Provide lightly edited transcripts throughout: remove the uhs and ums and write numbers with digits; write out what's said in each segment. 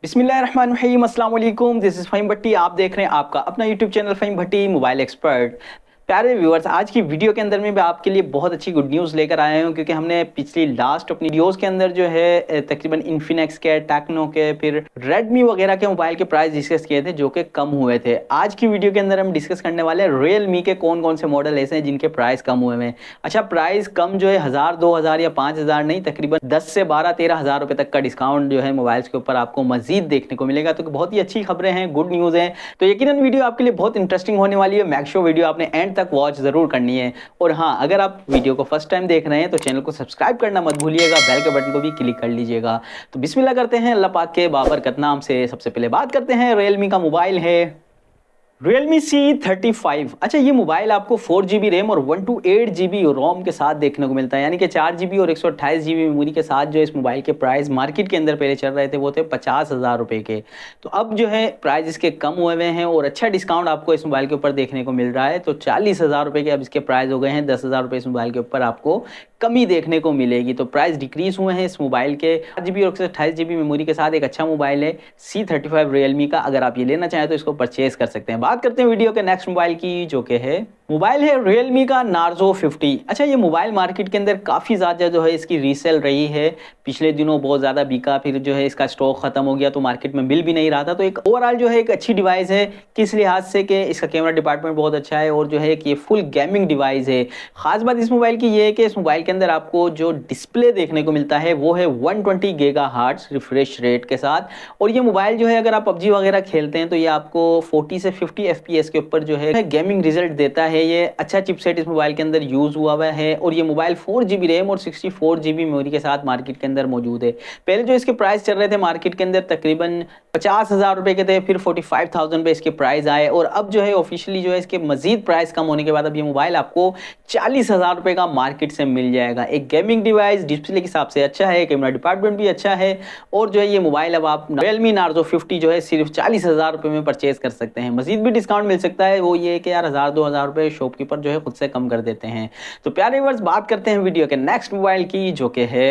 बिस्मिल्लाहिर्रहमानिर्रहीम, अस्सलाम वालेकुम। दिस इज़ फ़हीम भट्टी। आप देख रहे हैं आपका अपना यूट्यूब चैनल फ़हीम भट्टी मोबाइल एक्सपर्ट। प्यारे व्यूअर्स, आज की वीडियो के अंदर में मैं आपके लिए बहुत अच्छी गुड न्यूज़ लेकर आया हूँ, क्योंकि हमने पिछली लास्ट अपनी वीडियोज़ के अंदर जो है तकरीबन इन्फिनिक्स के, टेक्नो के, फिर रेडमी वगैरह के मोबाइल के प्राइस डिस्कस किए थे जो कि कम हुए थे। आज की वीडियो के अंदर हम डिस्कस करने वाले हैं रियलमी के कौन कौन से मॉडल ऐसे हैं जिनके प्राइस कम हुए हैं। अच्छा, प्राइस कम जो है 1000, 2000 या 5000 नहीं, तकरीबन 10 से 12, 13 हज़ार रुपये तक का डिस्काउंट जो है मोबाइल्स के ऊपर आपको मजीद देखने को मिलेगा। तो बहुत ही अच्छी खबरें हैं, गुड न्यूज़ हैं। तो यकीनन वीडियो आपके लिए बहुत इंटरेस्टिंग होने वाली है। मेक श्योर वीडियो आपने एंड तक वॉच ज़रूर करनी है। और हाँ, अगर आप वीडियो को फर्स्ट टाइम देख रहे हैं तो चैनल को सब्सक्राइब करना मत भूलिएगा, बेल के बटन को भी क्लिक कर लीजिएगा। तो बिस्मिल्लाह करते हैं अल्लाह पाक के बाबरकत नाम से। सबसे पहले बात करते हैं रियलमी का मोबाइल है Realme C35। अच्छा, ये मोबाइल आपको 4GB रैम और 128GB रोम के साथ देखने को मिलता है, यानी कि 4GB और 128GB मेमोरी के साथ। जो इस मोबाइल के प्राइस मार्केट के अंदर पहले चल रहे थे वो थे 50,000 रुपये के। तो अब जो है प्राइस इसके कम हुए हुए हैं और अच्छा डिस्काउंट आपको इस मोबाइल के ऊपर देखने को मिल रहा है। तो 40,000 रुपये के अब इसके प्राइस हो गए हैं। 10,000 रुपये इस मोबाइल के ऊपर आपको कमी देखने को मिलेगी। तो प्राइस डिक्रीज हुए हैं इस मोबाइल के। 8GB और 128GB मेमोरी के साथ एक अच्छा मोबाइल है C35 रियलमी का। अगर आप ये लेना चाहें तो इसको परचेज कर सकते हैं। बात करते हैं वीडियो के नेक्स्ट मोबाइल की, जो कि है मोबाइल है रियलमी का नार्जो 50। अच्छा, ये मोबाइल मार्केट के अंदर काफ़ी ज़्यादा जो है इसकी रीसेल रही है। पिछले दिनों बहुत ज़्यादा बिका, फिर जो है इसका स्टॉक ख़त्म हो गया तो मार्केट में मिल भी नहीं रहा था। तो एक ओवरऑल जो है एक अच्छी डिवाइस है, किस लिहाज से कि इसका कैमरा डिपार्टमेंट बहुत अच्छा है और जो है कि ये फुल गेमिंग डिवाइस है। खास बात इस मोबाइल की ये है कि इस मोबाइल के अंदर आपको जो डिस्प्ले देखने को मिलता है वो है 120 गीगाहर्ट्ज़ रिफ्रेश रेट के साथ। और ये मोबाइल जो है अगर आप पबजी वगैरह खेलते हैं तो ये आपको 40 से 50 FPS के ऊपर जो है गेमिंग रिजल्ट देता है। ये अच्छा चिपसेट इस मोबाइल के अंदर यूज हुआ है और ये मोबाइल 4GB रैम और 64GB मेमोरी के साथ मार्केट के अंदर मौजूद है। पहले जो इसके प्राइस चल रहे थे मार्केट के अंदर तकरीबन 50,000 रुपए के थे, फिर 45,000 पे इसके प्राइस आए और अब जो है ऑफिशियली जो है इसके मजीद प्राइस कम होने के बाद अब ये मोबाइल आपको 40,000 रुपए का मार्केट से मिल जाएगा। एक गेमिंग डिवाइस डिस्प्ले के हिसाब से अच्छा है, कैमरा डिपार्टमेंट भी अच्छा है और जो है ये मोबाइल अब आप Realme Narzo 50 जो है सिर्फ 40,000 रुपए में परचेज कर सकते हैं। मजीद भी डिस्काउंट मिल सकता है, वो ये कि यार 1000, 2000 रुपए शॉपकीपर जो है खुद से कम कर देते हैं। तो प्यारे व्यूअर्स, बात करते हैं वीडियो के नेक्स्ट मोबाइल की, जो कि है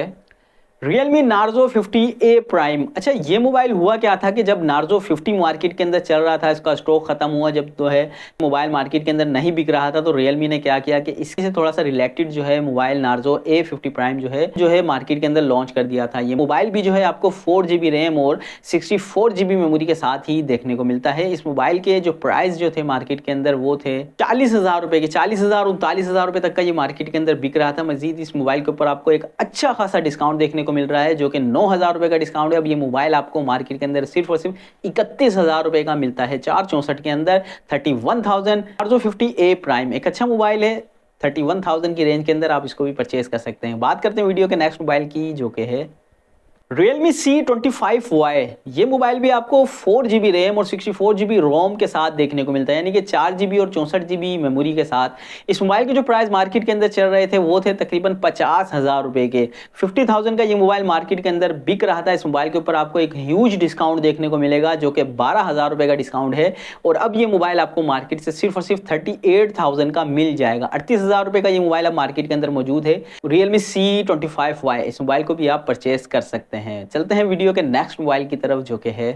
Realme Narzo 50A Prime। अच्छा, ये मोबाइल हुआ क्या था कि जब Narzo 50 मार्केट के अंदर चल रहा था, इसका स्टॉक खत्म हुआ, जब तो है मोबाइल मार्केट के अंदर नहीं बिक रहा था, तो Realme ने क्या किया कि इसी से थोड़ा सा रिलेटेड जो है मोबाइल Narzo A50 Prime जो है मार्केट के अंदर लॉन्च कर दिया था। ये मोबाइल भी जो है आपको 4GB रैम और 64GB मेमोरी के साथ ही देखने को मिलता है। इस मोबाइल के जो प्राइस जो थे मार्केट के अंदर वो थे 40,000 रुपए के। 40,000, 39,000 रुपए तक का ये मार्केट के अंदर बिक रहा था। मजीद इस मोबाइल के ऊपर आपको एक अच्छा खासा डिस्काउंट देखने को मिल रहा है, जो कि 9,000 रुपए का डिस्काउंट है। अब ये मोबाइल आपको मार्केट के अंदर सिर्फ और सिर्फ 31,000 रुपए का मिलता है, 464 के अंदर 31,000। Narzo 50A Prime एक अच्छा मोबाइल है, 31,000 की रेंज के अंदर आप इसको भी परचेज कर सकते हैं। बात करते हैं वीडियो के नेक्स्ट मोबाइल की, जो कि है Realme C25Y। ये मोबाइल भी आपको 4GB रैम और 64GB रोम के साथ देखने को मिलता है, यानी कि 4GB और 64GB मेमोरी के साथ। इस मोबाइल के जो प्राइस मार्केट के अंदर चल रहे थे वो थे तकरीबन 50,000 रुपए के। 50,000 का ये मोबाइल मार्केट के अंदर बिक रहा था। इस मोबाइल के ऊपर आपको एक ह्यूज डिस्काउंट देखने को मिलेगा, जो कि 12,000 रुपए का डिस्काउंट है। और अब ये मोबाइल आपको मार्केट से सिर्फ और सिर्फ 38,000 का मिल जाएगा। 38,000 रुपए का ये मोबाइल अब मार्केट के अंदर मौजूद है, Realme C25Y। इस मोबाइल को भी आप परचेज कर सकते हैं। चलते हैं वीडियो के नेक्स्ट मोबाइल की तरफ, जो कि है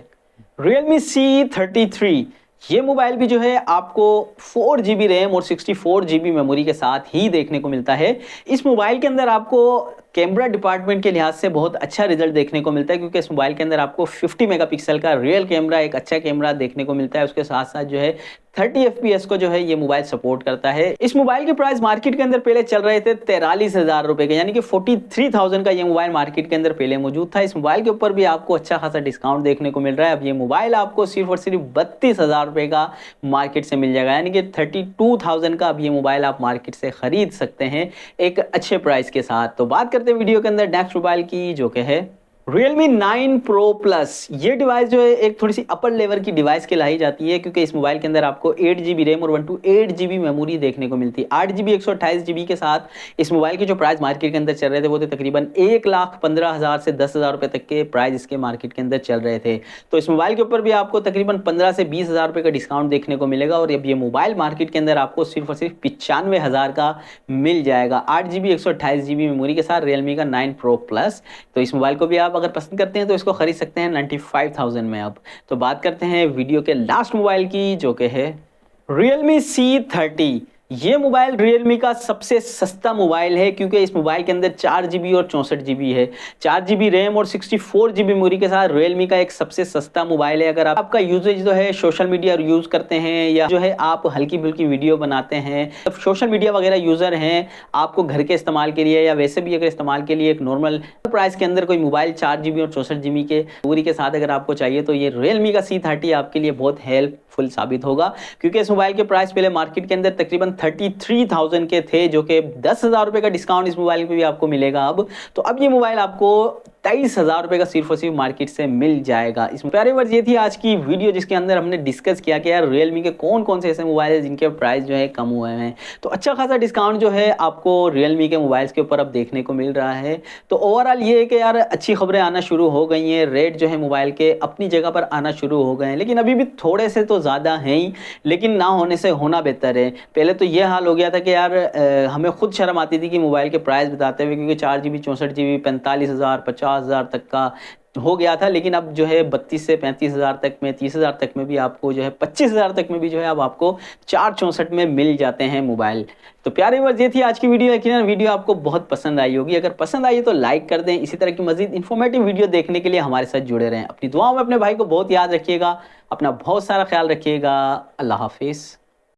Realme C33। ये मोबाइल भी जो है आपको 4GB रैम और 64GB मेमोरी के साथ ही देखने को मिलता है। इस मोबाइल के अंदर आपको कैमरा डिपार्टमेंट के लिहाज से बहुत अच्छा रिजल्ट देखने को मिलता है, क्योंकि इस मोबाइल के अंदर आपको 50 मेगापिक्सल का रियल कैमरा, एक अच्छा कैमरा देखने को मिलता है। उसके साथ साथ जो है 30 FPS को जो है ये मोबाइल सपोर्ट करता है। इस मोबाइल के प्राइस मार्केट के अंदर पहले चल रहे थे 43,000 रुपए के, यानी कि 43,000 का ये मोबाइल मार्केट के अंदर पहले मौजूद था। इस मोबाइल के ऊपर भी आपको अच्छा खासा डिस्काउंट देखने को मिल रहा है। अब ये मोबाइल आपको सिर्फ और सिर्फ 32,000 रुपए का मार्केट से मिल जाएगा, यानी कि 32,000 का अब ये मोबाइल आप मार्केट से खरीद सकते हैं एक अच्छे प्राइस के साथ। तो बात करते हैं वीडियो के अंदर नेक्स्ट मोबाइल की, जो कि है Realme 9 Pro Plus। ये डिवाइस जो है एक थोड़ी सी अपर लेवल की डिवाइस कहलाई जाती है, क्योंकि इस मोबाइल के अंदर आपको 8GB रैम और 128GB मेमोरी देखने को मिलती है। 8GB 128GB के साथ इस मोबाइल के जो प्राइस मार्केट के अंदर चल रहे थे वो थे तकरीबन 1,15,000 से 10,000 रुपए तक के प्राइस इसके मार्केट के अंदर चल रहे थे। तो इस मोबाइल के ऊपर भी आपको तकरीबन 15 से 20,000 रुपए का डिस्काउंट देखने को मिलेगा और अब ये मोबाइल मार्केट के अंदर आपको सिर्फ और सिर्फ 95,000 का मिल जाएगा, 8GB 128GB मेमोरी के साथ Realme का 9 Pro Plus। तो इस मोबाइल को भी आप आप अगर पसंद करते हैं तो इसको खरीद सकते हैं 95,000 में। अब तो बात करते हैं वीडियो के लास्ट मोबाइल की, जो कि है Realme C30। ये मोबाइल Realme का सबसे सस्ता मोबाइल है, क्योंकि इस मोबाइल के अंदर 4 GB और 64 GB है। 4 GB रैम और 64 GB मेमोरी के साथ Realme का एक सबसे सस्ता मोबाइल है। अगर आपका यूजेज जो है सोशल मीडिया यूज करते हैं, या जो है आप हल्की फुल्की वीडियो बनाते हैं, तो सोशल मीडिया वगैरह यूजर हैं, आपको घर के इस्तेमाल के लिए या वैसे भी अगर इस्तेमाल के लिए एक नॉर्मल प्राइस के अंदर कोई मोबाइल 4 GB और 64 GB के मेमोरी के साथ अगर आपको चाहिए, तो ये Realme का C30 आपके लिए बहुत हेल्पफुल साबित होगा। क्योंकि इस मोबाइल के प्राइस पहले मार्केट के अंदर तकरीबन 33,000 के थे, जो कि 10,000 रुपए का डिस्काउंट इस मोबाइल पे भी आपको मिलेगा अब। तो अब ये मोबाइल आपको 23,000 रुपए का सिर्फ और सिर्फ मार्केट से मिल जाएगा। इस प्यारे वर्ड ये थी आज की वीडियो, जिसके अंदर हमने डिस्कस किया कि यार Realme के कौन कौन से ऐसे मोबाइल हैं जिनके प्राइस जो है कम हुए हैं। तो अच्छा खासा डिस्काउंट जो है आपको Realme के मोबाइल्स के ऊपर अब देखने को मिल रहा है। तो ओवरऑल ये है कि यार अच्छी खबरें आना शुरू हो गई हैं, रेट जो है मोबाइल के अपनी जगह पर आना शुरू हो गए हैं, लेकिन अभी भी थोड़े से तो ज़्यादा हैं ही, लेकिन ना होने से होना बेहतर है। पहले तो ये हाल हो गया था कि यार हमें खुद शर्म आती थी कि मोबाइल के प्राइस बताते हुए, क्योंकि 4 GB 64 GB 45,000 50,000 तक का हो गया था। लेकिन अब जो है 32 से 35,000 तक में, 30,000 तक में भी आपको जो है, 25,000 तक में भी जो है अब आपको 464 में मिल जाते हैं मोबाइल। तो प्यारे व्यूअर्स ये थी आज की वीडियो। यकीनन वीडियो आपको बहुत पसंद आई होगी। अगर पसंद आई तो लाइक कर दें। इसी तरह की मजीद इन्फॉर्मेटिव वीडियो देखने के लिए हमारे साथ जुड़े रहें। अपनी दुआओं में अपने भाई को बहुत याद रखिएगा। अपना बहुत सारा ख्याल रखिएगा। अल्लाह हाफिज़।